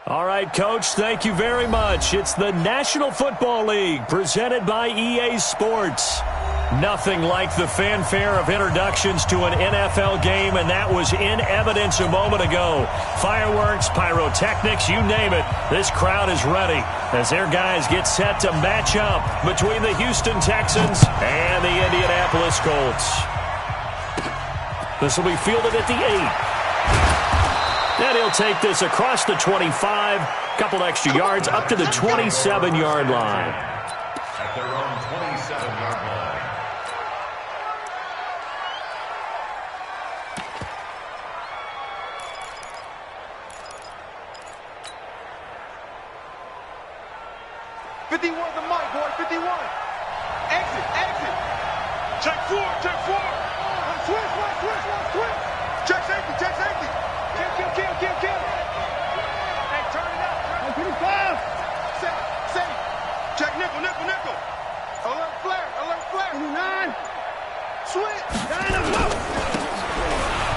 All right, Coach, thank you very much. It's the National Football League presented by EA Sports. Nothing like the fanfare of introductions to an NFL game, and that was in evidence a moment ago. Fireworks, pyrotechnics, you name it. This crowd is ready as their guys get set to match up between the Houston Texans and the Indianapolis Colts. This will be fielded at the 8. And he'll take this across the 25, couple extra yards up to the 27-yard line. At their own 27-yard line. The mic, boy, 51. Exit. Check four. Switch. Check safety. Kill. Hey, turn it up. 55. Safe. Check nickel. Alert flare. 29. Switch.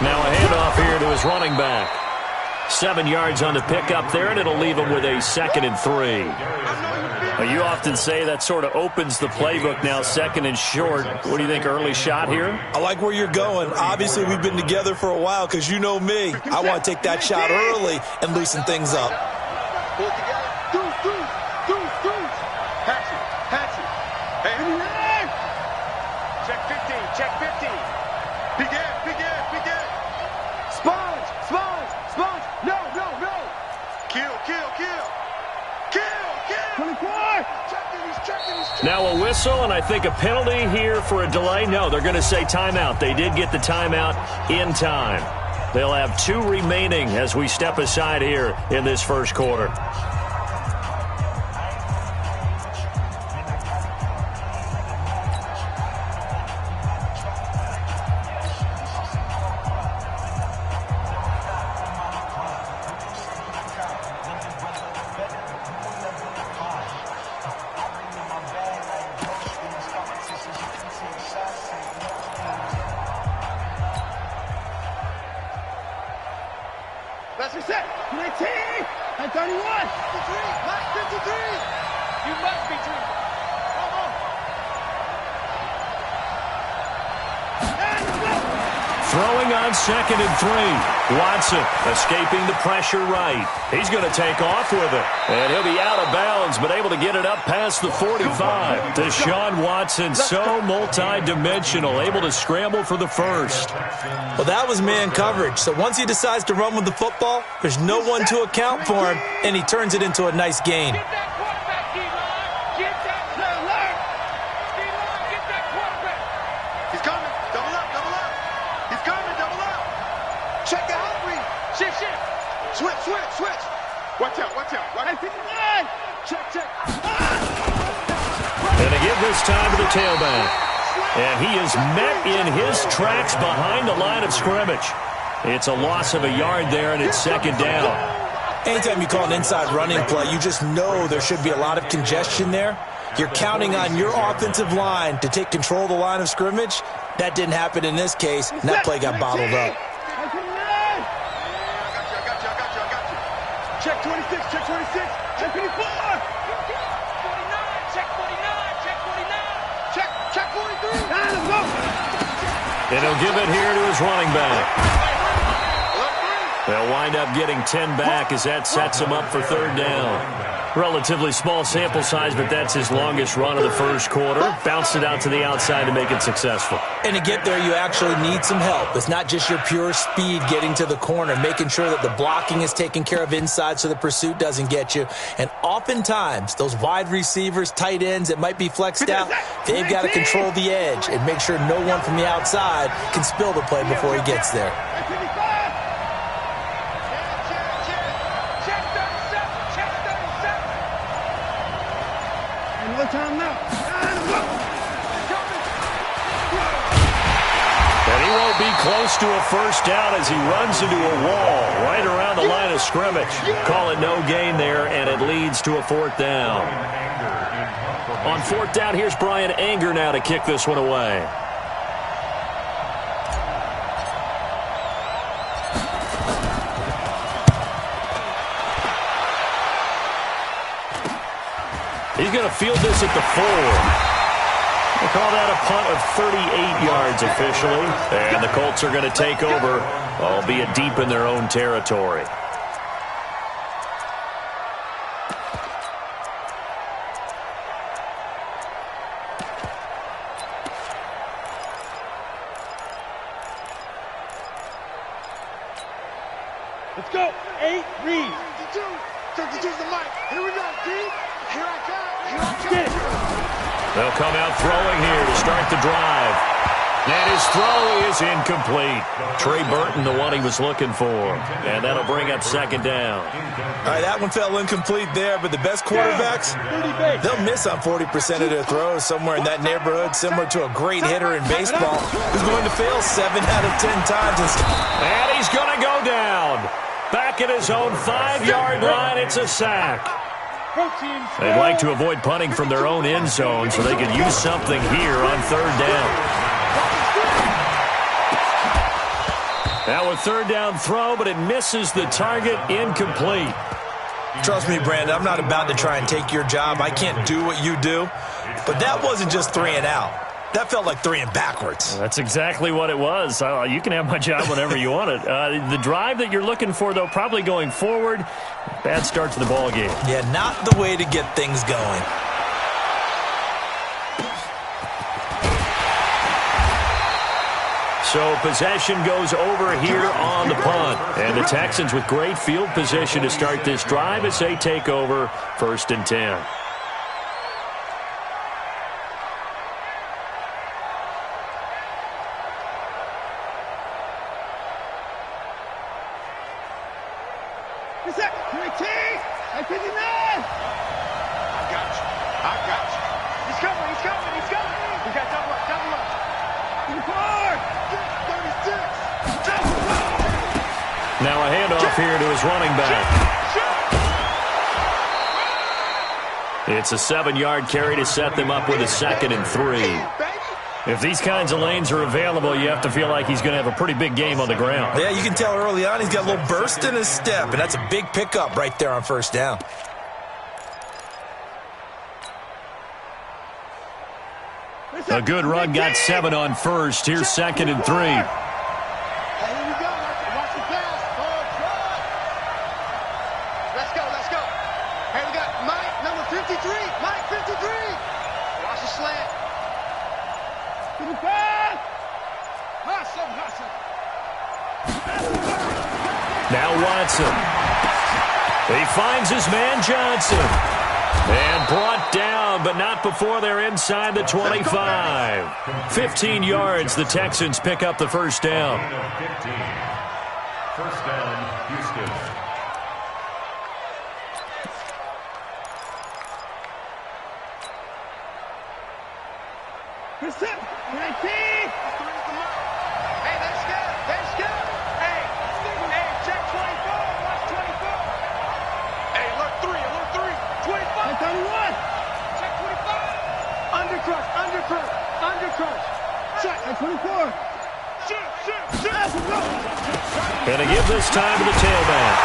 Now a handoff here to his running back. 7 yards on the pickup there, and it'll leave him with a 2nd and 3. You often say that sort of opens the playbook now, 2nd and short. What do you think, early shot here? I like where you're going. Obviously, we've been together for a while because you know me. I want to take that shot early and loosen things up. Pull it together. Deuce. Hatch it. Hey. Check 15. Big air. Sponge. No. Kill. 24. Now a whistle, and I think a penalty here for a delay. No, they're going to say timeout. They did get the timeout in time. They'll have 2 remaining as we step aside here in this first quarter. Let's reset. 19 and 31. 53. Mike, 53. You must be dreaming. Come on. Throwing on 2nd and 3. Watson escaping the pressure right. He's going to take off with it. And he'll be out of bounds, but able to get it up past the 45. Deshaun Watson, so multi-dimensional, able to scramble for the first. Well, that was man coverage. So once he decides to run with the football, there's no one to account for him, and he turns it into a nice gain. Get that quarterback, D-line. Get that quarterback. D-line, get that quarterback. He's coming. Double up. He's coming. Double up. Check the hot read. Shift. Switch. Watch out. Right 59. Check. And to give this time to the tailback. And he is met in his tracks behind the line of scrimmage. It's a loss of a yard there, and it's 2nd down. Anytime you call an inside running play, you just know there should be a lot of congestion there. You're counting on your offensive line to take control of the line of scrimmage. That didn't happen in this case, and that play got bottled up. I got you. Check 26. Check 24. 49. Check 49. Check 43. Let's go. And he'll give it here to his running back. They'll wind up getting 10 back as that sets him up for 3rd down. Relatively small sample size, but that's his longest run of the first quarter. Bounced it out to the outside to make it successful. And to get there, you actually need some help. It's not just your pure speed getting to the corner, making sure that the blocking is taken care of inside so the pursuit doesn't get you. And oftentimes, those wide receivers, tight ends that might be flexed out, they've got to control the edge and make sure no one from the outside can spill the play before he gets there. Time now. And he won't be close to a first down as he runs into a wall right around the line of scrimmage. Call it no gain there, and it leads to a 4th down. On 4th down, here's Brian Anger now to kick this one away. He's going to field this at the 4. We'll call that a punt of 38 yards officially. And the Colts are going to take over, albeit deep in their own territory. Let's go. 8, read. 32. 32's the mic. Here we go, D. Here I come. Here I come. They'll come out throwing here to start the drive. And his throw is incomplete. Trey Burton, the one he was looking for. And that'll bring up second down. All right, that one fell incomplete there, but the best quarterbacks, they'll miss on 40% of their throws, somewhere in that neighborhood, similar to a great hitter in baseball who's going to fail 7 out of 10 times. And he's going to go down. Back at his own 5-yard line, it's a sack. They'd like to avoid punting from their own end zone so they could use something here on third down. Now a third down throw, but it misses the target, incomplete. Trust me, Brandon, I'm not about to try and take your job. I can't do what you do. But that wasn't just 3 and out. That felt like 3 and backwards. That's exactly what it was. You can have my job whenever you want it. The drive that you're looking for, though, probably going forward. Bad start to the ball game. Yeah, not the way to get things going. So possession goes over here on the punt. And the Texans with great field position to start this drive as they take over 1st and 10. Now a handoff here to his running back. It's a 7-yard carry to set them up with a 2nd and 3. If these kinds of lanes are available, you have to feel like he's going to have a pretty big game on the ground. Yeah, you can tell early on he's got a little burst in his step, and that's a big pickup right there on 1st down. A good run got 7 on 1st. Here's 2nd and 3. Now Watson. He finds his man Johnson. And brought down, but not before they're inside the 25. 15 yards, the Texans pick up the 1st down. 1st down, Houston. Going to give this time to the tailback.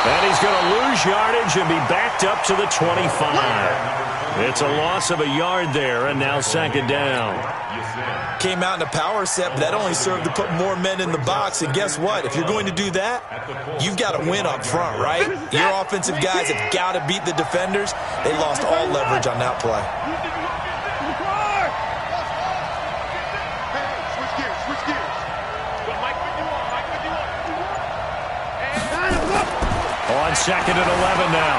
And he's going to lose yardage and be backed up to the 25. It's a loss of a yard there, and now 2nd down. Came out in a power set, but that only served to put more men in the box. And guess what? If you're going to do that, you've got to win up front, right? Your offensive guys have got to beat the defenders. They lost all leverage on that play. On 2nd and 11 now.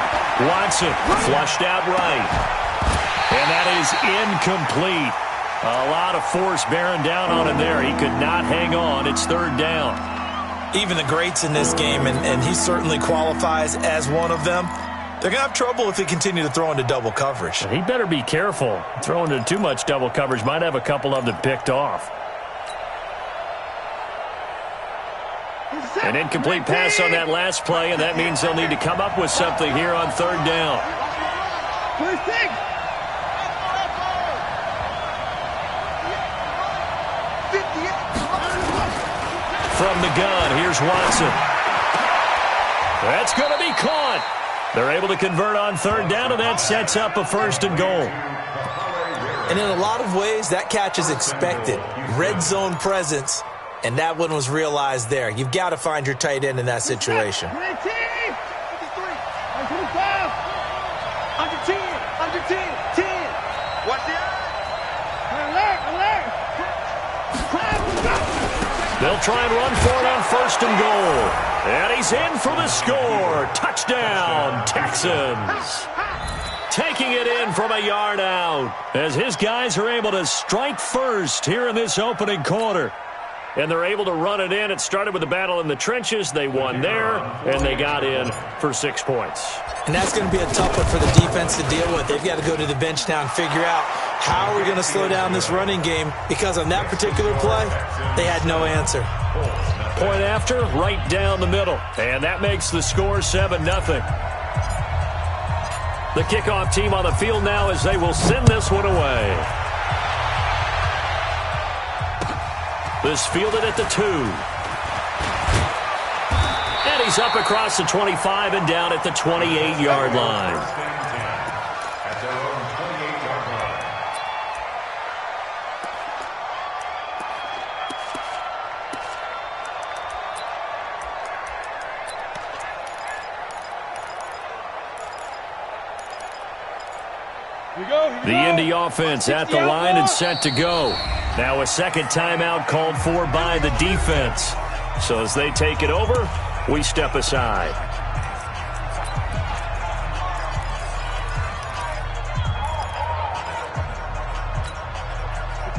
Watson flushed out right. And that is incomplete. A lot of force bearing down on him there. He could not hang on. It's 3rd down. Even the greats in this game, and he certainly qualifies as one of them, they're going to have trouble if they continue to throw into double coverage. He better be careful. Throwing into too much double coverage might have a couple of them picked off. An incomplete pass on that last play, and that means they'll need to come up with something here on 3rd down. From the gun, here's Watson. That's going to be caught. They're able to convert on third down, and that sets up a 1st and goal. And in a lot of ways, that catch is expected. Red zone presence, and that one was realized there. You've got to find your tight end in that situation. Under 10, under 10. Watch the eye. Alert. They'll try and run for it on 1st and goal. And he's in for the score. Touchdown, Texans. Taking it in from a yard out as his guys are able to strike first here in this opening quarter. And they're able to run it in. It started with a battle in the trenches. They won there, and they got in for 6 points. And that's going to be a tough one for the defense to deal with. They've got to go to the bench now and figure out how we're going to slow down this running game, because on that particular play, they had no answer. Point after, right down the middle. And that makes the score 7-0. The kickoff team on the field now as they will send this one away. This fielded at the 2. And he's up across the 25 and down at the 28-yard line. At their own 28-yard line. The Indy offense at the line and set to go. Now a second timeout called for by the defense. So as they take it over, we step aside.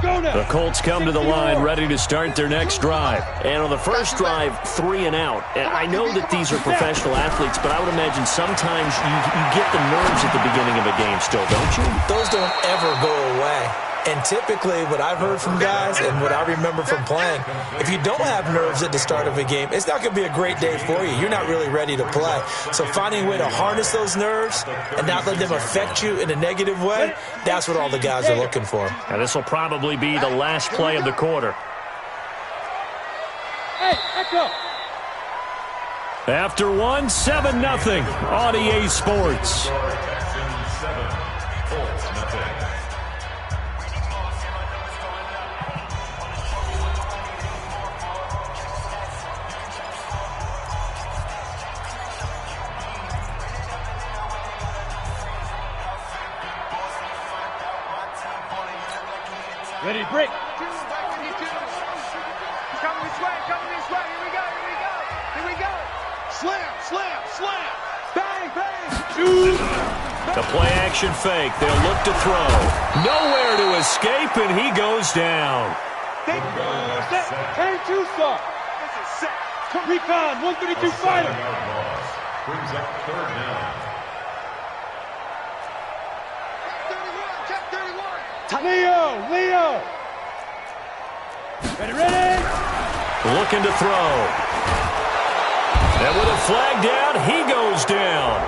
The Colts come to the line ready to start their next drive. And on the first drive, 3 and out. And I know that these are professional athletes, but I would imagine sometimes you get the nerves at the beginning of a game still, don't you? Those don't ever go away. And typically, what I've heard from guys and what I remember from playing, if you don't have nerves at the start of a game, it's not going to be a great day for you. You're not really ready to play. So finding a way to harness those nerves and not let them affect you in a negative way, that's what all the guys are looking for. And this will probably be the last play of the quarter. Hey, echo. After 1, 7-0 on EA Sports. Texans 7, Colts nothing. Ready, break. Coming this way. Here we go. Slam. Bang. The play action fake. They'll look to throw. Nowhere to escape, and he goes down. Set. Turn 2 stop. This is set. Recon, 132 fighter. Brings up 3rd down. Check 31. Leo. Ready. Looking to throw. And with a flag down, he goes down.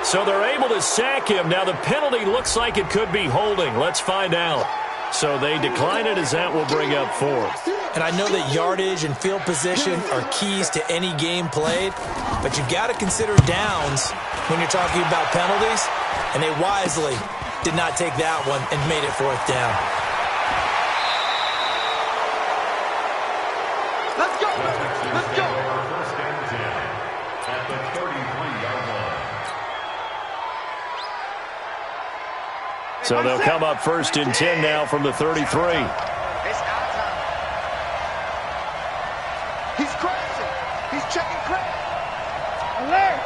So they're able to sack him. Now the penalty looks like it could be holding. Let's find out. So they decline it as that will bring up 4. And I know that yardage and field position are keys to any game played, but you've got to consider downs when you're talking about penalties, and they wisely did not take that one and made it 4th down. Let's go. First and 10 at the 33-yard line. So they'll come up 1st and 10 now from the 33. It's our time. He's crashing. He's checking crash. Alert.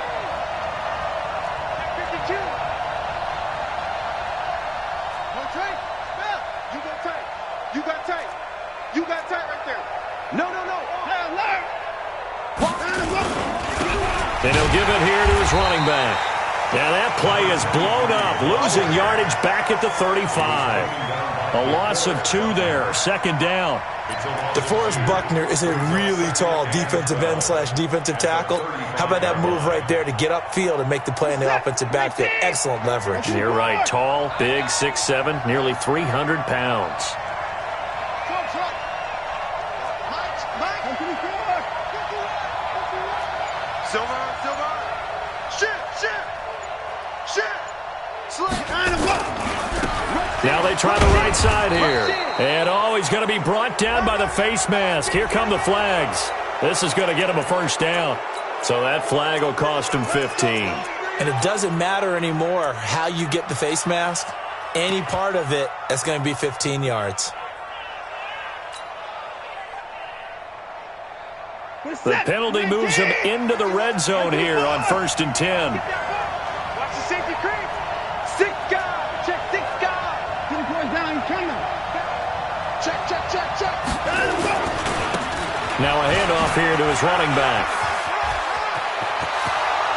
52. No tight. Bill, you got tight right there. No. Alert. And he'll give it here to his running back. Now that play is blown up, losing yardage back at the 35. A loss of 2 there, 2nd down. DeForest Buckner is a really tall defensive end / defensive tackle. How about that move right there to get upfield and make the play in the offensive backfield? Excellent leverage. You're right, tall, big, 6'7", nearly 300 pounds. Silver. Shit. Now they try the right side here. And, oh, he's going to be brought down by the face mask. Here come the flags. This is going to get him a first down. So that flag will cost him 15. And it doesn't matter anymore how you get the face mask. Any part of it, that's going to be 15 yards. The penalty moves him into the red zone here on 1st and 10. Watch the safety creep. 6 guys. Check 6 guys. Get the boys down. He's coming. Check. Now a handoff here to his running back.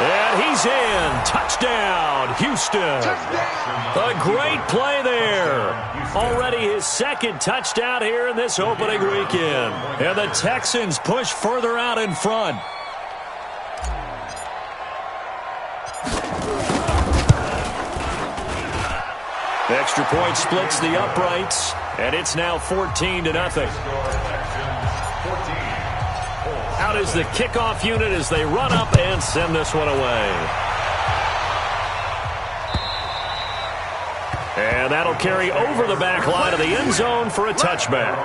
And he's in. Touchdown, Houston. A great play there. Already his second touchdown here in this opening weekend. And the Texans push further out in front. The extra point splits the uprights, and it's now 14-0. Out is the kickoff unit as they run up and send this one away. And that'll carry over the back line of the end zone for a touchback.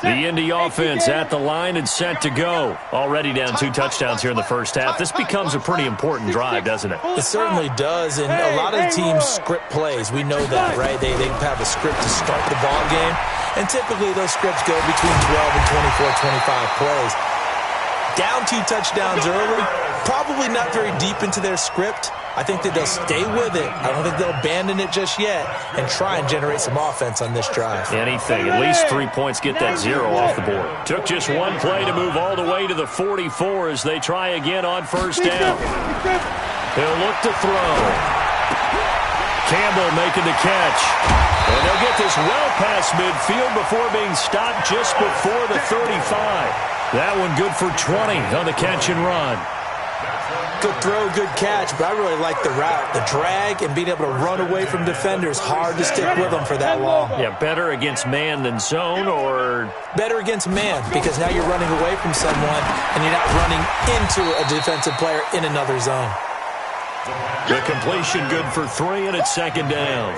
The Indy offense at the line and set to go. Already down 2 touchdowns here in the first half. This becomes a pretty important drive, doesn't it? It certainly does, and a lot of the teams script plays. We know that, right? They have a script to start the ball game, and typically those scripts go between 12 and 24, 25 plays. Down 2 touchdowns early, probably not very deep into their script. I think that they'll stay with it. I don't think they'll abandon it just yet and try and generate some offense on this drive. Anything. At least 3 points get that 0 off the board. Took just 1 play to move all the way to the 44 as they try again on first down. He'll look to throw. Campbell making the catch. And they'll get this well past midfield before being stopped just before the 35. That one good for 20 on the catch and run. Good throw, good catch, but I really like the route. The drag and being able to run away from defenders, hard to stick with them for that long. Yeah, better against man than zone, or? Better against man, because now you're running away from someone and you're not running into a defensive player in another zone. The completion good for 3, and it's 2nd down.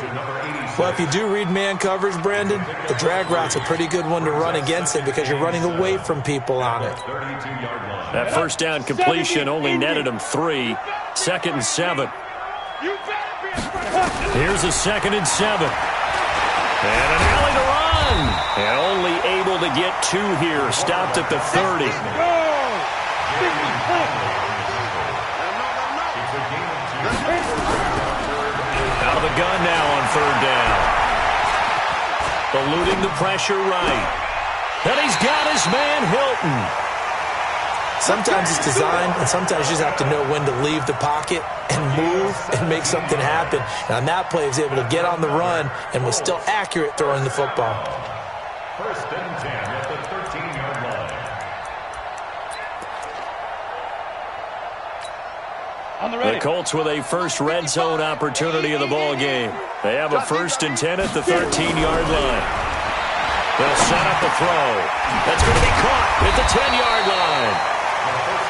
Well, if you do read man coverage, Brandon, the drag route's a pretty good one to run against it because you're running away from people on it. That first down completion only netted him 3. 2nd and 7. Here's a 2nd and 7. And an alley to run. And only able to get 2 here. Stopped at the 30. Out of the gun now on 3rd down. Eluding the pressure right. And he's got his man Hilton. Sometimes it's designed, and sometimes you just have to know when to leave the pocket and move and make something happen. And on that play, he was able to get on the run and was still accurate throwing the football. 1st and 10 at the 13-yard line. The Colts with a first red zone opportunity of the ball game. They have a 1st and 10 at the 13-yard line. They'll set up a throw. That's going to be caught at the 10-yard line.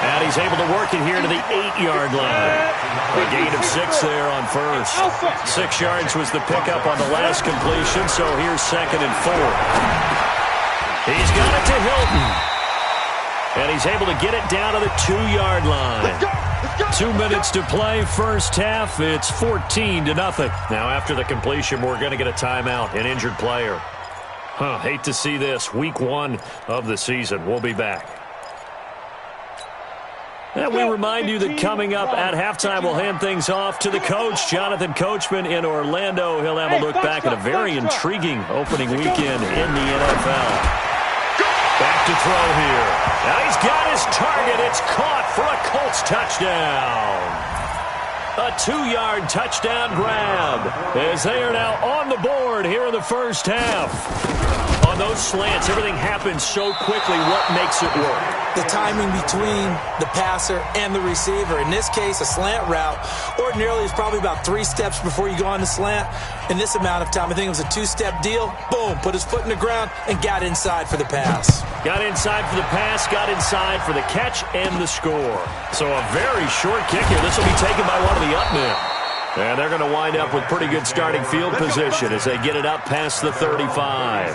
And he's able to work it here to the 8-yard line. A gain of 6 there on first. 6 yards was the pickup on the last completion, so here's 2nd and 4. He's got it to Hilton. And he's able to get it down to the 2-yard line. 2 minutes to play, first half. It's 14-0. Now, after the completion, we're going to get a timeout, an injured player. Hate to see this. Week 1 of the season. We'll be back. And we remind you that coming up at halftime, we'll hand things off to the coach, Jonathan Coachman in Orlando. He'll have a look back at a very intriguing opening weekend in the NFL. Back to throw here. Now he's got his target. It's caught for a Colts touchdown. A 2-yard touchdown grab as they are now on the board here in the first half. On those slants, everything happens so quickly. What makes it work? The timing between the passer and the receiver. In this case, a slant route ordinarily is probably about 3 steps before you go on the slant. In this amount of time, I think it was a 2-step deal. Boom, put his foot in the ground and got inside for the pass. Got inside for the pass, got inside for the catch and the score. So a very short kick here. This will be taken by one of the up men. And they're going to wind up with pretty good starting field position as they get it up past the 35.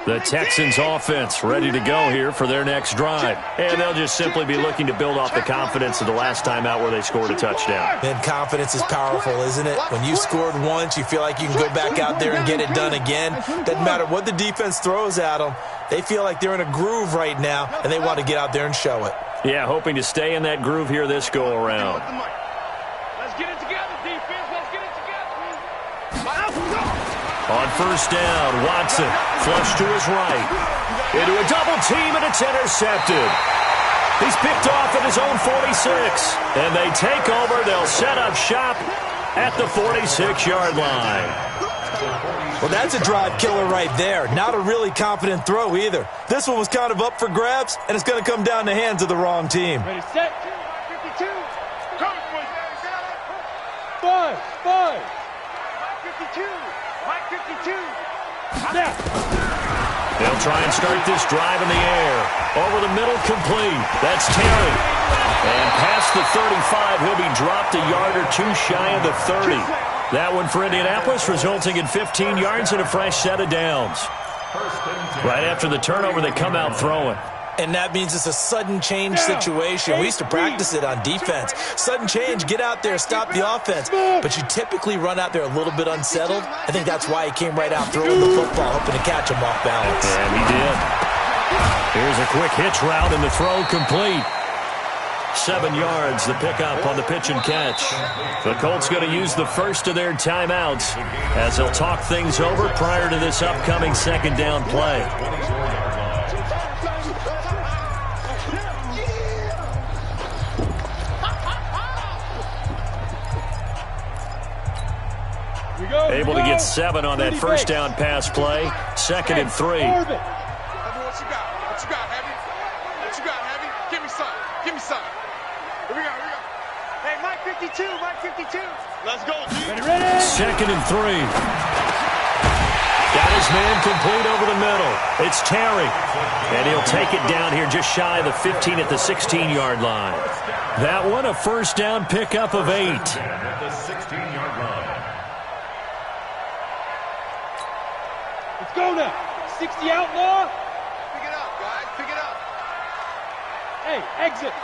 The Texans offense ready to go here for their next drive. And they'll just simply be looking to build off the confidence of the last time out where they scored a touchdown. And confidence is powerful, isn't it? When you scored once, you feel like you can go back out there and get it done again. Doesn't matter what the defense throws at them. They feel like they're in a groove right now, and they want to get out there and show it. Yeah, hoping to stay in that groove here this go-around. Let's get it together, defense. Let's get it together. On first down, Watson flush to his right. Into a double team, and it's intercepted. He's picked off at his own 46. And they take over. They'll set up shop at the 46-yard line. Well, that's a drive killer right there. Not a really confident throw either. This one was kind of up for grabs, and it's going to come down the hands of the wrong team. Ready, set. 52. Coming for you. 5. 52. Mike 52. Now. They'll try and start this drive in the air. Over the middle, complete. That's Terry. And past the 35, he'll be dropped a yard or two shy of the 30. That one for Indianapolis, resulting in 15 yards and a fresh set of downs. Right after the turnover, they come out throwing. And that means it's a sudden change situation. We used to practice it on defense. Sudden change, get out there, stop the offense. But you typically run out there a little bit unsettled. I think that's why he came right out throwing the football, hoping to catch him off balance. And he did. Here's a quick hitch route, and the throw complete. 7 yards, the pickup on the pitch and catch. The Colts going to use the first of their timeouts as they'll talk things over prior to this upcoming second down play. Able to get 7 on that first down pass play. 2nd and 3. What you got? What you got, Heavy? What you got, Heavy? Give me some. Give me some. Here we go. Hey, Mike 52. Mike 52. Let's go, G. Ready? 2nd and 3. Got his man complete over the middle. It's Terry. And he'll take it down here just shy of the 15 at the 16-yard line. That one, a first down pickup of 8. At the 16-yard line. Let's go now. 60 outlaw. Pick it up, guys. Pick it up. Hey, exit.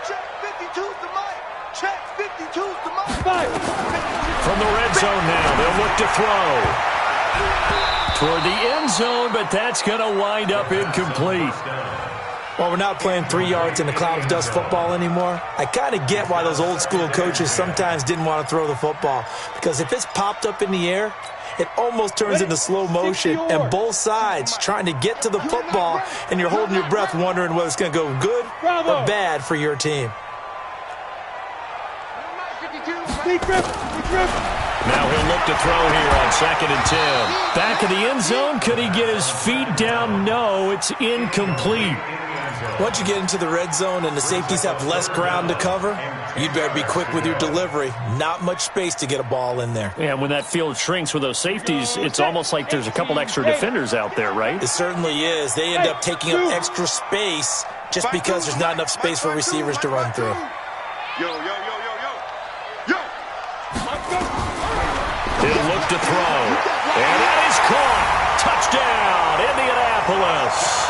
Check 52's the mic. Check 52's the mic. 5. From the red zone now, they'll look to throw. Toward the end zone, but that's going to wind up incomplete. Well, we're not playing 3 yards in a cloud of dust football anymore. I kind of get why those old school coaches sometimes didn't want to throw the football. Because if it's popped up in the air, it almost turns into slow motion, and both sides trying to get to the football, and you're holding your breath wondering whether it's going to go good or bad for your team. Now he'll look to throw here on 2nd and 10. Back in the end zone, could he get his feet down? No, it's incomplete. Once you get into the red zone and the safeties have less ground to cover, you'd better be quick with your delivery. Not much space to get a ball in there. Yeah, when that field shrinks with those safeties, it's almost like there's a couple extra defenders out there, right? It certainly is. They end up taking up extra space just because there's not enough space for receivers to run through. Yo. He'll look to throw. And that is caught. Touchdown, Indianapolis.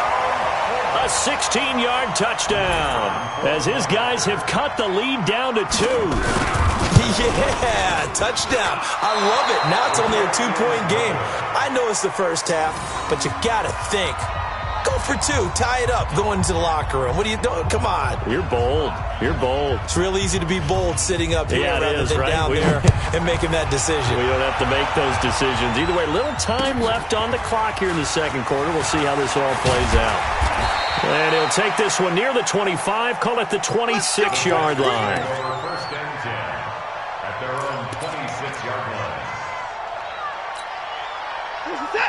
A 16-yard touchdown as his guys have cut the lead down to 2. Yeah, touchdown. I love it. Now it's only a 2-point game. I know it's the first half, but you got to think Go for 2. Tie it up. Go into the locker room. What are you doing? Come on. You're bold. You're bold. It's real easy to be bold sitting up here rather is, than right? down there and making that decision. We don't have to make those decisions. Either way, little time left on the clock here in the second quarter. We'll see how this all plays out. And he'll take this one near the 25, call it the 26-yard line. First and 10 at their own 26-yard line.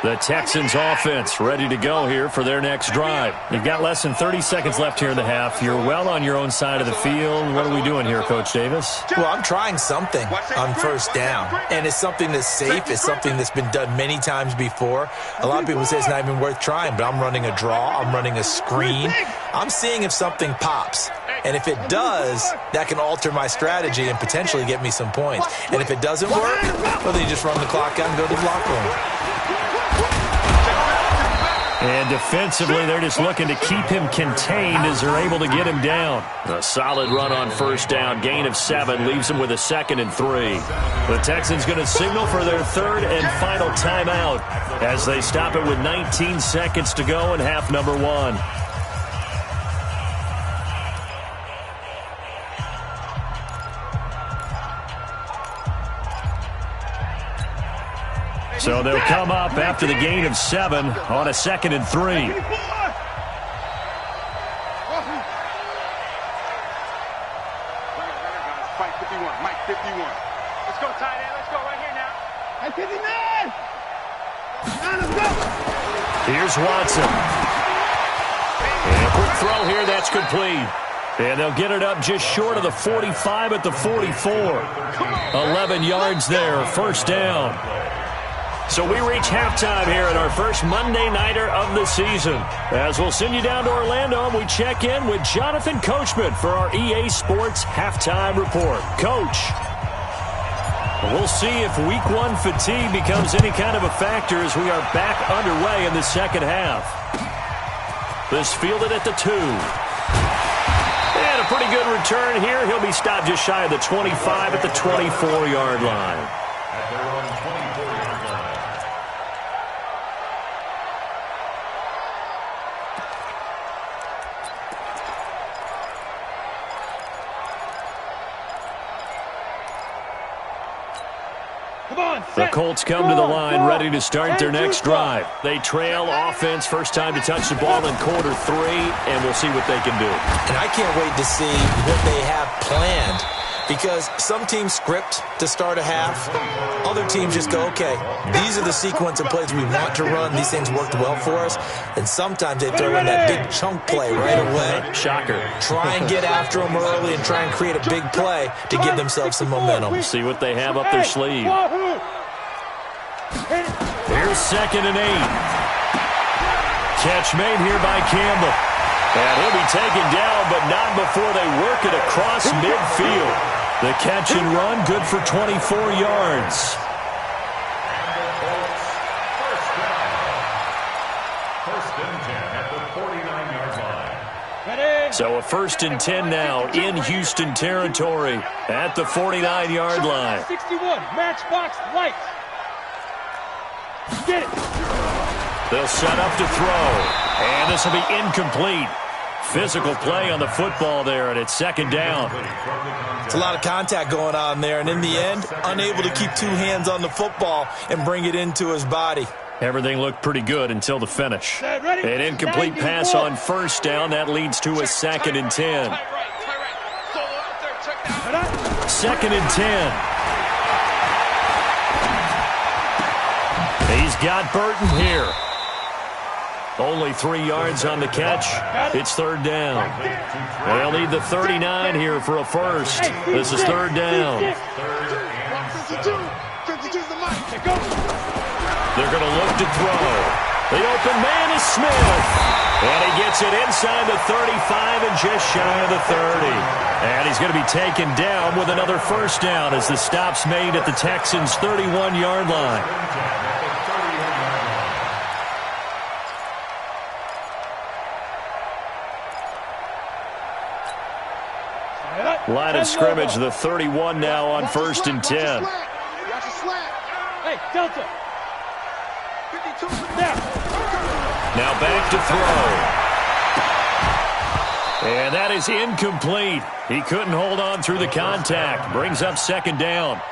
The Texans offense ready to go here for their next drive. You've got less than 30 seconds left here in the half. You're well on your own side of the field. What are we doing here, Coach Davis? Well, I'm trying something on first down, and it's something that's safe. It's something that's been done many times before. A lot of people say it's not even worth trying, but I'm running a draw. I'm running a screen. I'm seeing if something pops. And if it does, that can alter my strategy and potentially get me some points. And if it doesn't work, well, then you just run the clock out and go to the locker room. And defensively, they're just looking to keep him contained as they're able to get him down. A solid run on first down. Gain of 7 leaves him with a 2nd and 3. The Texans going to signal for their 3rd and final timeout as they stop it with 19 seconds to go in half number 1. So they'll come up after the gain of 7 on a 2nd and 3. Fight 51, Mike 51. Let's go, tight end. Let's go right here now. Mike 59. Now let's go. Here's Watson. And a quick throw here. That's complete. And they'll get it up just short of the 45 at the 44. 11 yards there. First down. So we reach halftime here at our first Monday Nighter of the season. As we'll send you down to Orlando, and we check in with Jonathan Coachman for our EA Sports Halftime Report. Coach, we'll see if Week 1 fatigue becomes any kind of a factor as we are back underway in the second half. This fielded at the 2. And a pretty good return here. He'll be stopped just shy of the 25 at the 24-yard line. At their own 24-yard line. The Colts come to the line ready to start their next drive. They trail offense, first time to touch the ball in quarter 3, and we'll see what they can do. And I can't wait to see what they have planned, because some teams script to start a half. Other teams just go, okay, these are the sequence of plays we want to run. These things worked well for us. And sometimes they throw in that big chunk play right away. Shocker. Try and get after them early and try and create a big play to give themselves some momentum. See what they have up their sleeve. Here's 2nd and 8. Catch made here by Campbell. And he'll be taken down, but not before they work it across midfield. The catch and run, good for 24 yards. First and 10 at the 49-yard line. So a 1st and 10 now in Houston territory at the 49-yard line. 61, matchbox lights. Get it. They'll set up to throw. And this will be incomplete. Physical play on the football there, and it's 2nd down. It's a lot of contact going on there, and in the end, unable to keep 2 hands on the football and bring it into his body. Everything looked pretty good until the finish. An incomplete pass on first down. That leads to a 2nd and 10. 2nd and 10. He's got Burton here. Only 3 yards on the catch. It's 3rd down. They'll need the 39 here for a first. This is 3rd down. They're going to look to throw. The open man is Smith. And he gets it inside the 35 and just shy of the 30. And he's going to be taken down with another first down as the stop's made at the Texans' 31-yard line. Line of scrimmage, the 31 now on 1st and 10. Hey, Delta. 52. Now. Now back to throw. And that is incomplete. He couldn't hold on through the contact. Brings up second down.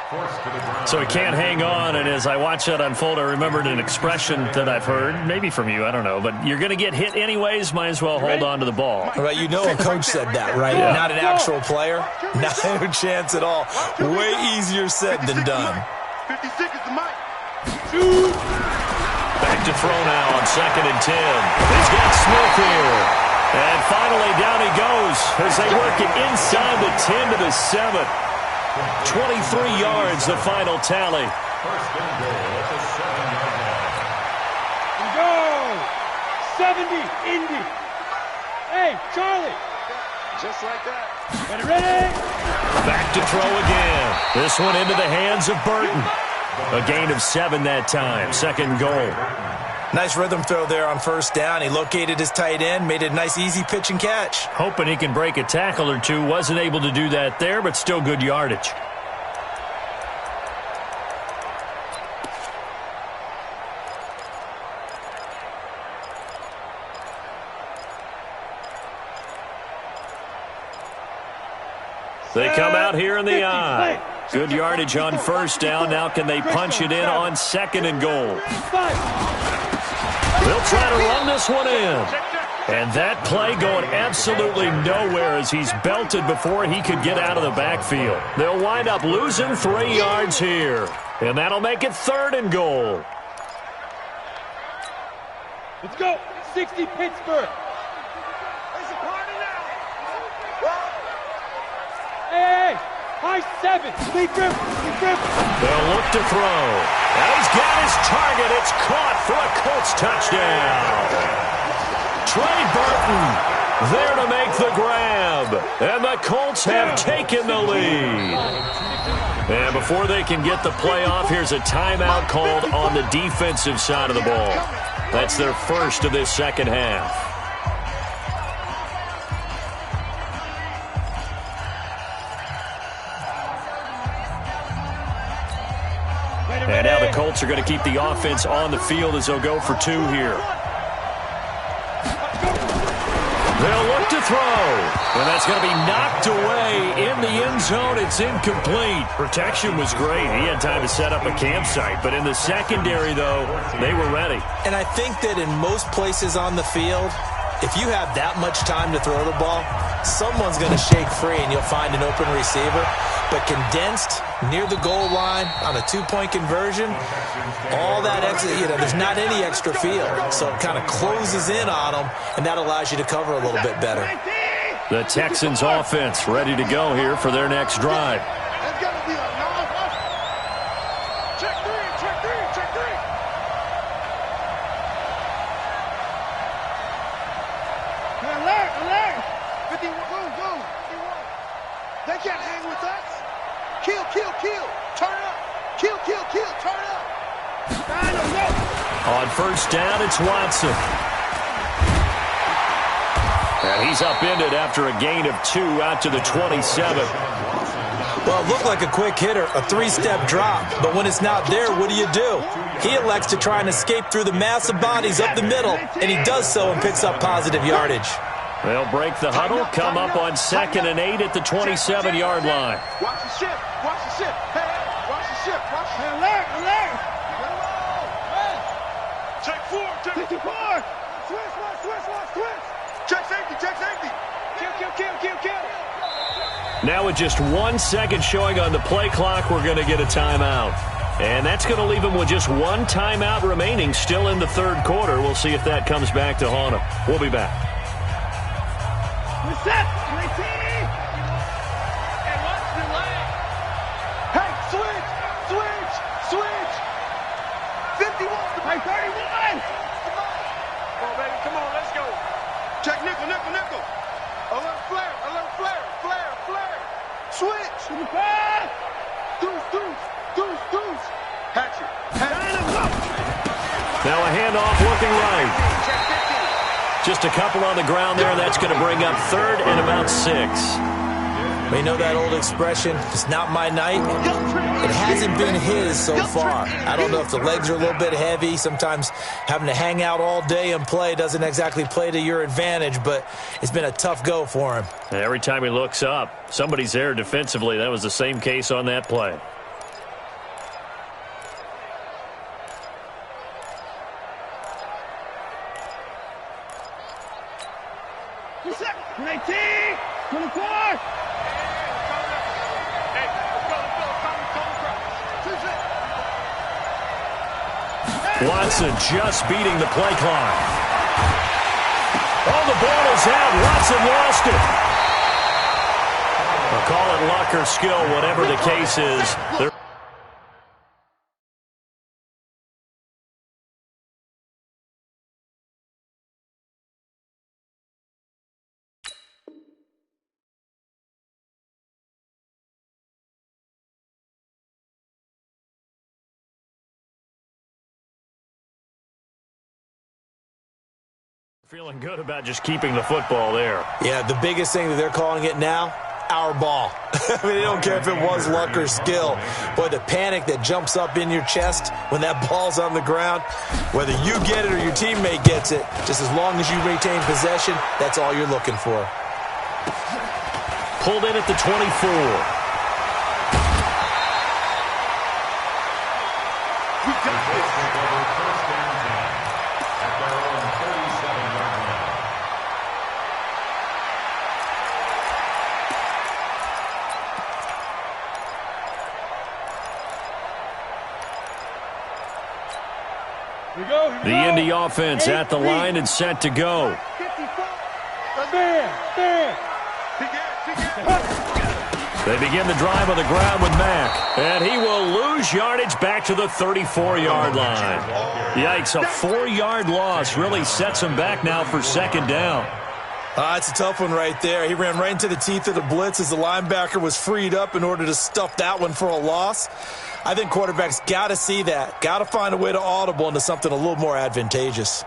So he can't hang on. And as I watch that unfold, I remembered an expression that I've heard, maybe from you, I don't know. But you're going to get hit anyways, might as well hold on to the ball. Right, you know a coach said that, right? Yeah. Not an actual player. Not a chance at all. Way easier said than done. 56 is the mic. Back to throw now on 2nd and 10. He's got Smith here. And finally, down he goes as they work it inside the 10 to the 7. 23 yards, the final tally. First and goal at the 7-yard line. Go! 70, Indy. Hey, Charlie. Just like that. Ready? Back to throw again. This one into the hands of Burton. A gain of 7 that time. 2nd goal. Nice rhythm throw there on 1st down. He located his tight end, made it a nice easy pitch and catch. Hoping he can break a tackle or two. Wasn't able to do that there, but still good yardage. They come out here in the eye. Good yardage on 1st down. Now can they punch it in on 2nd and goal? They'll try to run this one in. And that play going absolutely nowhere as he's belted before he could get out of the backfield. They'll wind up losing 3 yards here. And that'll make it 3rd and goal. Let's go. 60 Pittsburgh. Hey, high 7. Lead grip. They'll look to throw. And he's got his target. It's caught for a Colts touchdown. Trey Burton there to make the grab. And the Colts have taken the lead. And before they can get the play off, here's a timeout called on the defensive side of the ball. That's their first of this second half. And now the Colts are going to keep the offense on the field as they'll go for 2 here. They'll look to throw. And that's going to be knocked away in the end zone. It's incomplete. Protection was great. He had time to set up a campsite. But in the secondary, though, they were ready. And I think that in most places on the field, if you have that much time to throw the ball, someone's going to shake free and you'll find an open receiver. But condensed near the goal line on a 2-point conversion, all that extra, there's not any extra field. So it kind of closes in on them, and that allows you to cover a little bit better. The Texans offense ready to go here for their next drive. Check three. Alert. 51, go. 51. They can't hang with us. Kill. Turn up. Kill. Turn up. On 1st down, it's Watson. And he's upended after a gain of 2 out to the 27. Well, it looked like a quick hitter, a 3-step drop. But when it's not there, what do? He elects to try and escape through the mass of bodies up the middle, and he does so and picks up positive yardage. They'll break the huddle, come up on 2nd and 8 at the 27-yard line. Watch the ship. Hey, watch the ship. Alert. Check 4. Switch. Check safety. Kill. Now with just 1 second showing on the play clock, we're going to get a timeout. And that's going to leave them with just 1 timeout remaining still in the 3rd quarter. We'll see if that comes back to haunt them. We'll be back. What's up? And what's the leg? Hey, switch. 51. Hey, 31. Come on, baby. Come on, let's go. Check nickel. Alert flare. Switch. Deuce. Hatchet. Now a handoff looking right. Check 15. Just a couple on the ground there, and that's going to bring up 3rd and about 6. Well, you know that old expression, it's not my night? It hasn't been his so far. I don't know if the legs are a little bit heavy. Sometimes having to hang out all day and play doesn't exactly play to your advantage, but it's been a tough go for him. And every time he looks up, somebody's there defensively. That was the same case on that play. Watson just beating the play clock. Oh, the ball is out. Watson lost it. I'll call it luck or skill, whatever the case is. Feeling good about just keeping the football there. Yeah, the biggest thing that they're calling it now, our ball. I mean, they don't care if it was luck or skill. Boy, the panic that jumps up in your chest when that ball's on the ground, whether you get it or your teammate gets it, just as long as you retain possession, that's all you're looking for. Pulled in at the 24. The Indy offense at the line and set to go. They begin the drive on the ground with Mack. And he will lose yardage back to the 34-yard line. Yikes, a 4-yard loss really sets him back now for second down. It's a tough one right there. He ran right into the teeth of the blitz as the linebacker was freed up in order to stuff that one for a loss. I think quarterbacks got to see that. Got to find a way to audible into something a little more advantageous.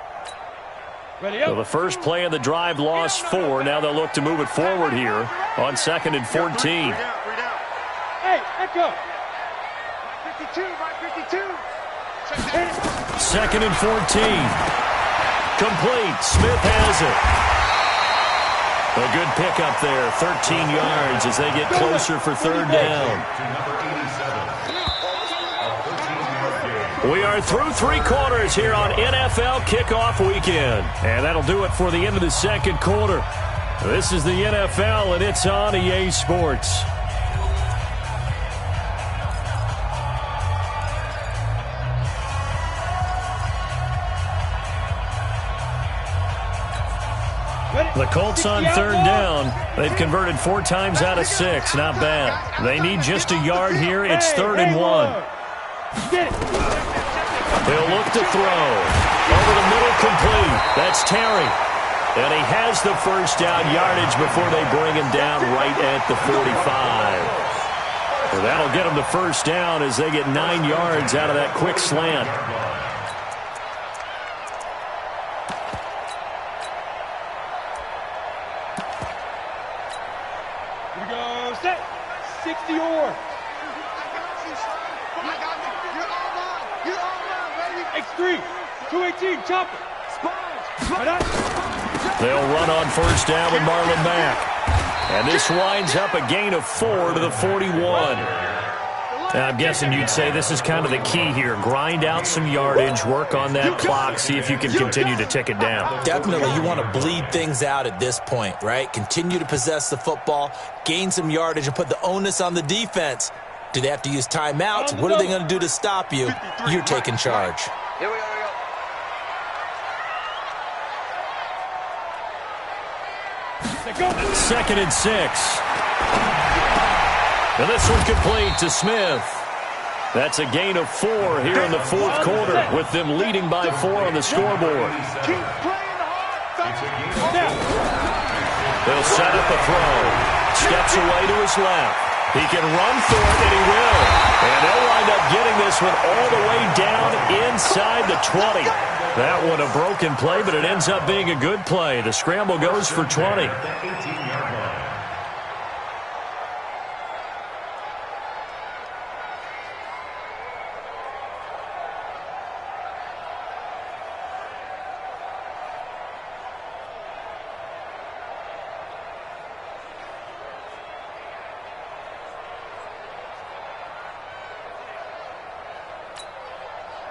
So the first play of the drive lost 4. Now they'll look to move it forward here on 2nd and 14. Hey, echo. 52, 52. 2nd and 14. Complete. Smith has it. A good pickup there. 13 yards as they get closer for third down. We are through 3 quarters here on NFL Kickoff Weekend. And that'll do it for the end of the second quarter. This is the NFL, and it's on EA Sports. The Colts on third down. They've converted 4 times out of 6. Not bad. They need just a yard here. It's 3rd and 1. They'll look to throw. Over the middle, complete. That's Terry. And he has the first down yardage before they bring him down right at the 45. And that'll get them the first down as they get 9 yards out of that quick slant. Here we go. Set. 60 or. X3, 218, chopper. They'll run on first down with Marlon Mack. And this winds up a gain of 4 to the 41. Now, I'm guessing you'd say this is kind of the key here. Grind out some yardage, work on that clock, see if you can continue to tick it down. Definitely, you want to bleed things out at this point, right? Continue to possess the football, gain some yardage, and put the onus on the defense. Do they have to use timeouts? What are they going to do to stop you? You're taking charge. Here we go, here we go. 2nd and 6. And this one complete to Smith. That's a gain of 4 here in the fourth quarter with them leading by 4 on the scoreboard. Keep playing hard. They'll set up a throw. Steps away to his left. He can run for it, and he will. And they'll wind up getting this one all the way down inside the 20. That one a broken play, but it ends up being a good play. The scramble goes for 20.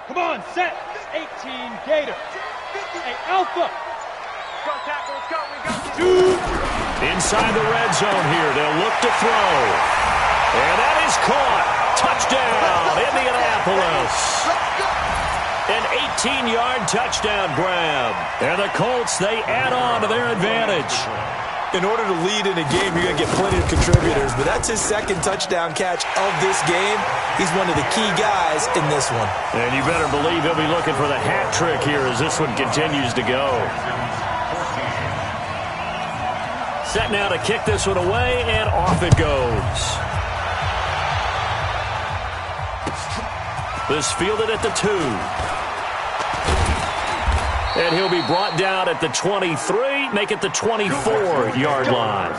Come on, set. 18 Gator. Hey, Alpha. Go tackle, let's go, we got this. Inside the red zone here, they'll look to throw. And that is caught. Touchdown, Indianapolis. An 18-yard touchdown grab. And the Colts, they add on to their advantage. In order to lead in a game, you're going to get plenty of contributors, but that's his second touchdown catch of this game. He's one of the key guys in this one. And you better believe he'll be looking for the hat trick here as this one continues to go. Set now to kick this one away, and off it goes. This fielded at the 2. And he'll be brought down at the 23, make it the 24-yard line.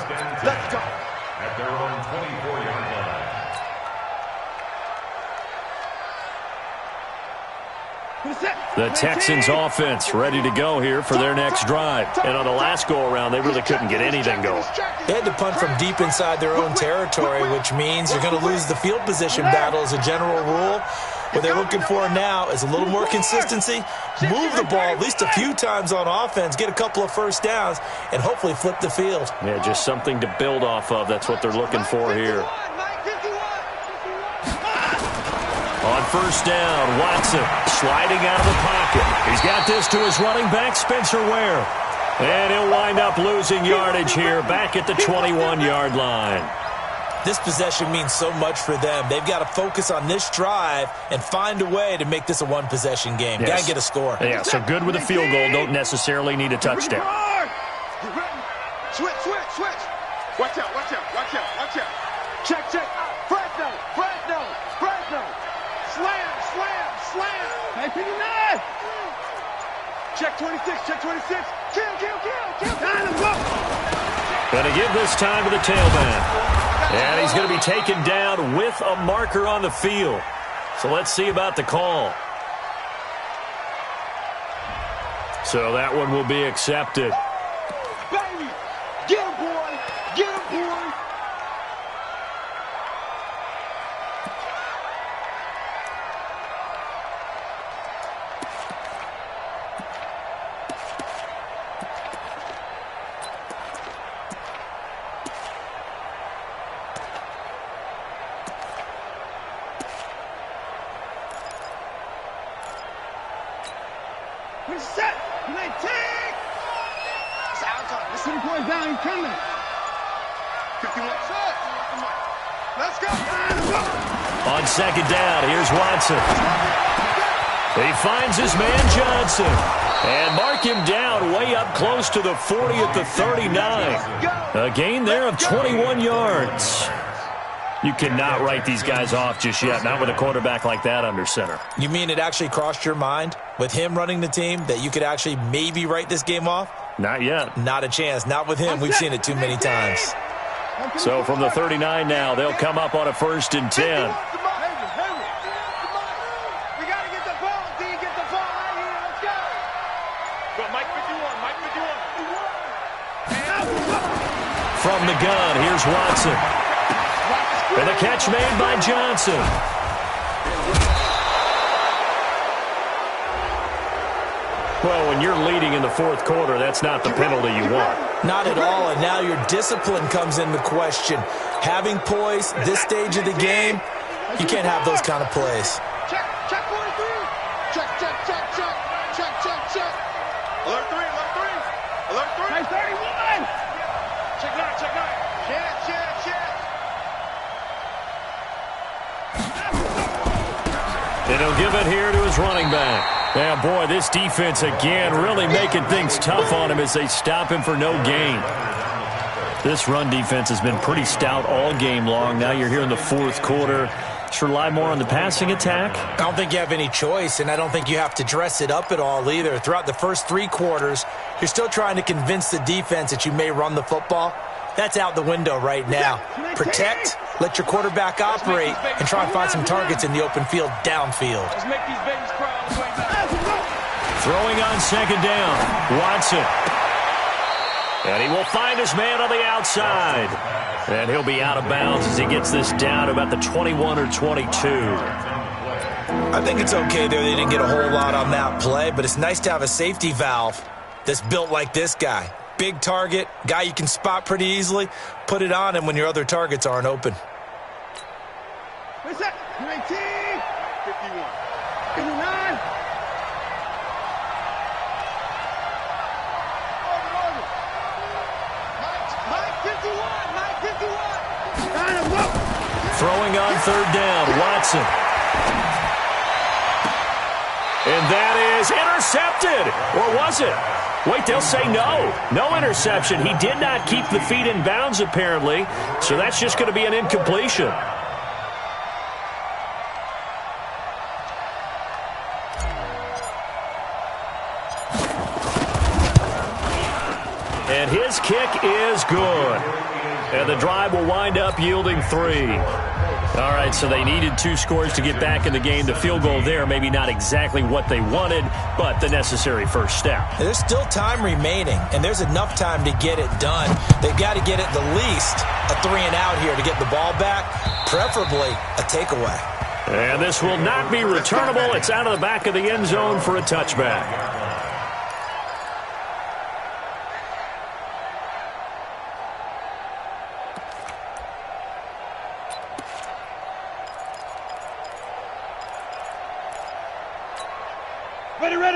Let's go. At their own 24-yard line. The Texans offense ready to go here for their next drive. And on the last go-around, they really couldn't get anything going. They had to punt from deep inside their own territory, which means you're going to lose the field position battle as a general rule. What they're looking for now is a little more consistency, move the ball at least a few times on offense, get a couple of first downs, and hopefully flip the field. Yeah, just something to build off of. That's what they're looking for here. On first down, Watson sliding out of the pocket. He's got this to his running back, Spencer Ware. And he'll wind up losing yardage here back at the 21-yard line. This possession means so much for them. They've got to focus on this drive and find a way to make this a one-possession game. Yes. Got to get a score. Yeah, so good with a field goal. Don't necessarily need a touchdown. Switch. Watch out. Check. Fresno. Slam. Hey, 59. Check 26. Kill. Going to give this time to the tailback. And he's going to be taken down with a marker on the field. So let's see about the call. So that one will be accepted. Baby, get him, boy. We're set. You may take. It's outside. Listen, boys down. He's coming. 51. Let's go. On second down, here's Watson. He finds his man Johnson. And mark him down way up close to the 40 at the 39. A gain there of 21 yards. You cannot write these guys off just yet, not with a quarterback like that under center. You mean it actually crossed your mind with him running the team that you could actually maybe write this game off? Not yet. Not a chance. Not with him. We've seen it too many times. So from the 39 now, they'll come up on a 1st and 10. We got to get the ball, D. Get the ball right here. Let's go. Go, Mike 51. From the gun, here's Watson. And the catch made by Johnson. Well, when you're leading in the 4th quarter, that's not the penalty you want. Not at all, and now your discipline comes into question. Having poise this stage of the game, you can't have those kind of plays. Check 43. Check. Alert 3. Hey, 31. Check 9. Check. And he'll give it here to his running back. Yeah, boy, this defense again really making things tough on him as they stop him for no gain. This run defense has been pretty stout all game long. Now you're here in the 4th quarter. Just rely more on the passing attack. I don't think you have any choice, and I don't think you have to dress it up at all either. Throughout the first 3 quarters, you're still trying to convince the defense that you may run the football. That's out the window right now. Protect, let your quarterback operate, and try and find some targets in the open field downfield. Let's make these babies cry all the way back. Throwing on second down, Watson. And he will find his man on the outside. And he'll be out of bounds as he gets this down to about the 21 or 22. I think it's okay there. They didn't get a whole lot on that play, but it's nice to have a safety valve that's built like this guy. Big target, guy you can spot pretty easily. Put it on him when your other targets aren't open. What's that? 19, 51, 59. Throwing on third down, Watson. And that is intercepted. Or was it? Wait, they'll say no. No interception. He did not keep the feet in bounds, apparently. So that's just going to be an incompletion. And his kick is good. And the drive will wind up yielding 3. All right, so they needed 2 scores to get back in the game. The field goal there, maybe not exactly what they wanted, but the necessary first step. There's still time remaining, and there's enough time to get it done. They've got to get at the least a 3-and-out here to get the ball back, preferably a takeaway. And this will not be returnable. It's out of the back of the end zone for a touchback.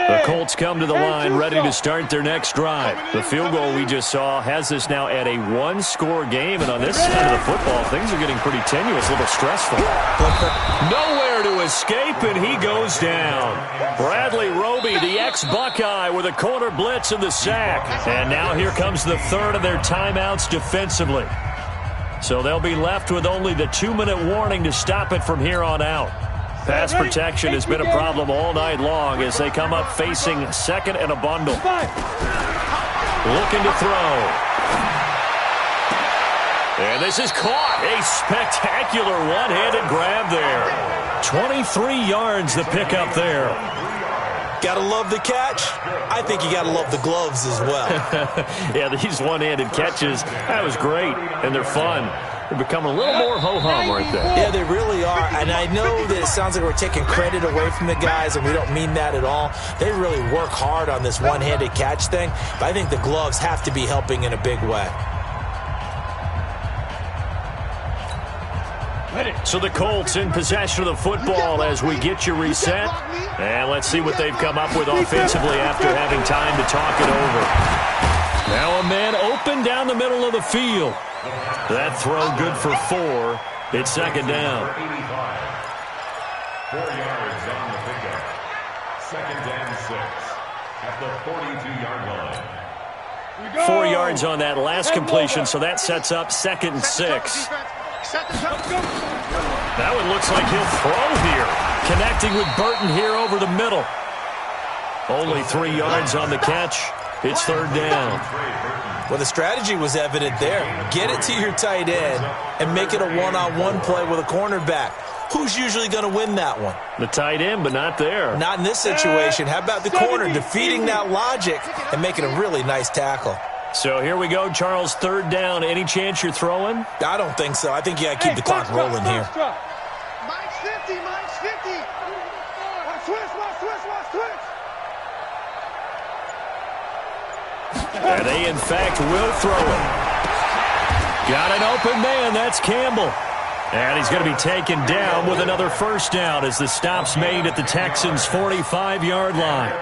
The Colts come to the line, ready to start their next drive. The field goal we just saw has us now at a 1-score game, and on this side of the football, things are getting pretty tenuous, a little stressful. Nowhere to escape, and he goes down. Bradley Roby, the ex-Buckeye, with a corner blitz and the sack. And now here comes the third of their timeouts defensively. So they'll be left with only the 2-minute warning to stop it from here on out. Pass protection has been a problem all night long as they come up facing second and a bundle. Looking to throw. And this is caught. A spectacular one-handed grab there. 23 yards the pickup there. Gotta love the catch. I think you gotta love the gloves as well. Yeah, these one-handed catches, that was great, and they're fun. They're becoming a little more ho-hum, aren't they? Yeah, they really are. And I know that it sounds like we're taking credit away from the guys, and we don't mean that at all. They really work hard on this one-handed catch thing, but I think the gloves have to be helping in a big way. So the Colts in possession of the football as we get you reset. And let's see what they've come up with offensively after having time to talk it over. Now a man open down the middle of the field. That throw good for 4. It's second down. 4 yards on the pickup. Second and 6 at the 42-yard line. 4 yards on that last completion, so that sets up second and 6. That one looks like he'll throw here. Connecting with Burton here over the middle. Only 3 yards on the catch. It's third down. Well, the strategy was evident there. Get it to your tight end and make it a one-on-one play with a cornerback. Who's usually going to win that one? The tight end, but not there. Not in this situation. How about the corner defeating that logic and making a really nice tackle? So here we go, Charles, third down. Any chance you're throwing? I don't think so. I think you got to keep the clock rolling here. Mike's 50, Mike's 50. Watch twist, watch twist, watch twist. And they, in fact, will throw it. Got an open man. That's Campbell. And he's going to be taken down with another first down as the stop's made at the Texans' 45-yard line.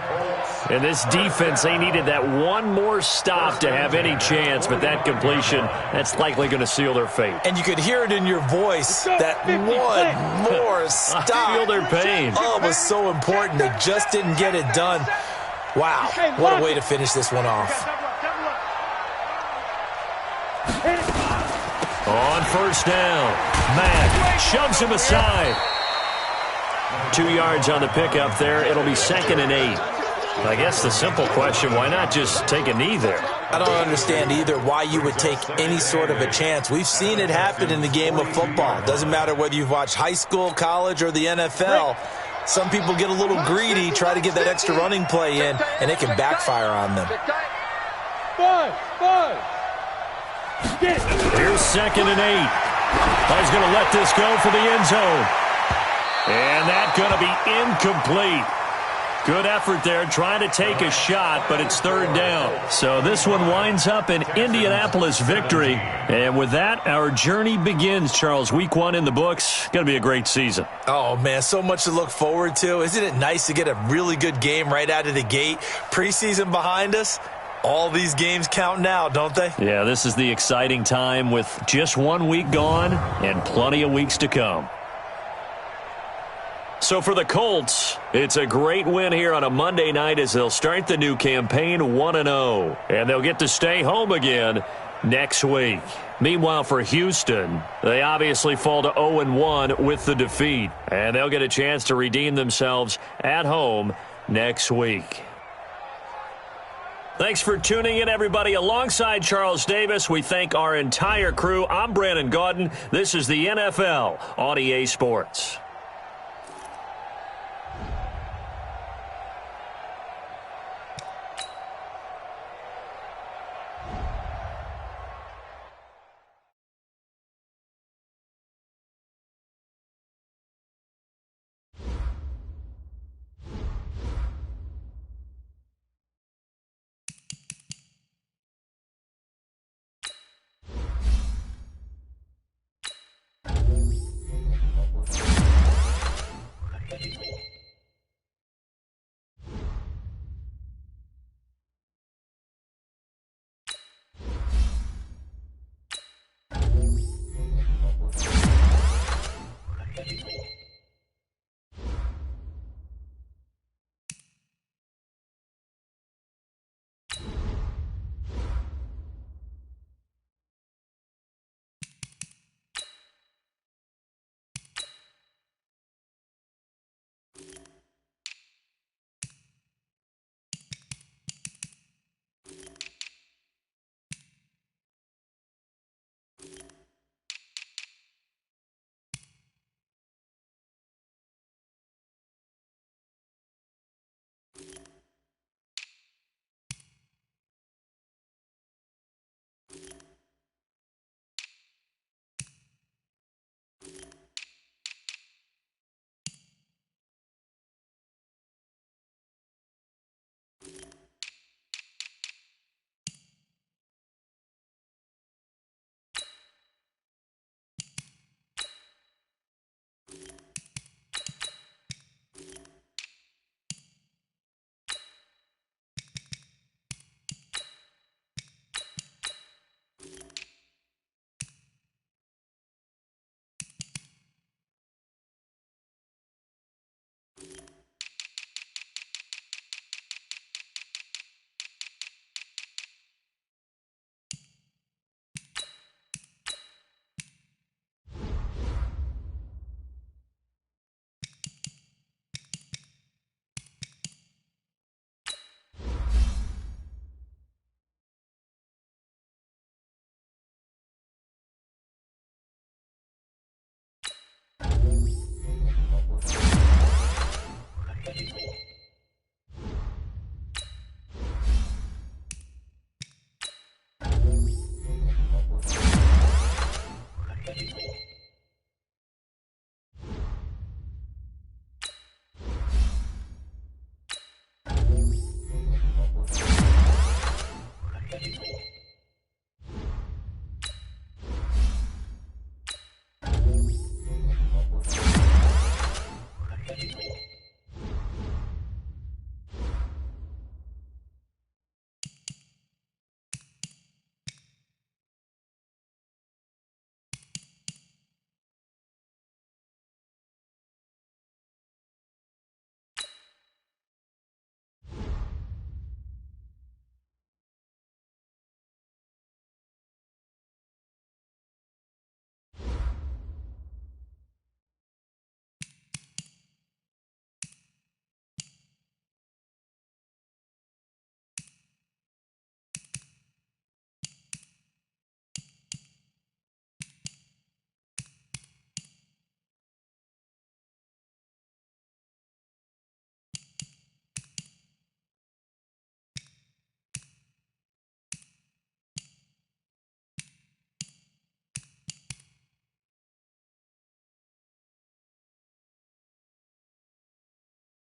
And this defense, they needed that one more stop to have any chance, but that completion, that's likely going to seal their fate. And you could hear it in your voice, that one more stop. I feel their pain. Oh, it was so important. They just didn't get it done. Wow, what a way to finish this one off. On first down, Mack shoves him aside. 2 yards on the pickup there. It'll be second and 8. I guess the simple question, why not just take a knee there? I don't understand either why you would take any sort of a chance. We've seen it happen in the game of football. Doesn't matter whether you've watched high school, college, or the NFL. Some people get a little greedy, try to get that extra running play in, and it can backfire on them. Here's second and 8. He's going to let this go for the end zone. And that's going to be incomplete. Good effort there trying to take a shot, but it's third down. So this one winds up an Indianapolis victory. And with that, our journey begins, Charles. Week 1 in the books. Going to be a great season. Oh, man, so much to look forward to. Isn't it nice to get a really good game right out of the gate? Preseason behind us. All these games count now, don't they? Yeah, this is the exciting time with just 1 week gone and plenty of weeks to come. So for the Colts, it's a great win here on a Monday night as they'll start the new campaign 1-0. And they'll get to stay home again next week. Meanwhile, for Houston, they obviously fall to 0-1 with the defeat. And they'll get a chance to redeem themselves at home next week. Thanks for tuning in, everybody. Alongside Charles Davis, we thank our entire crew. I'm Brandon Gaudin. This is the NFL on EA Sports.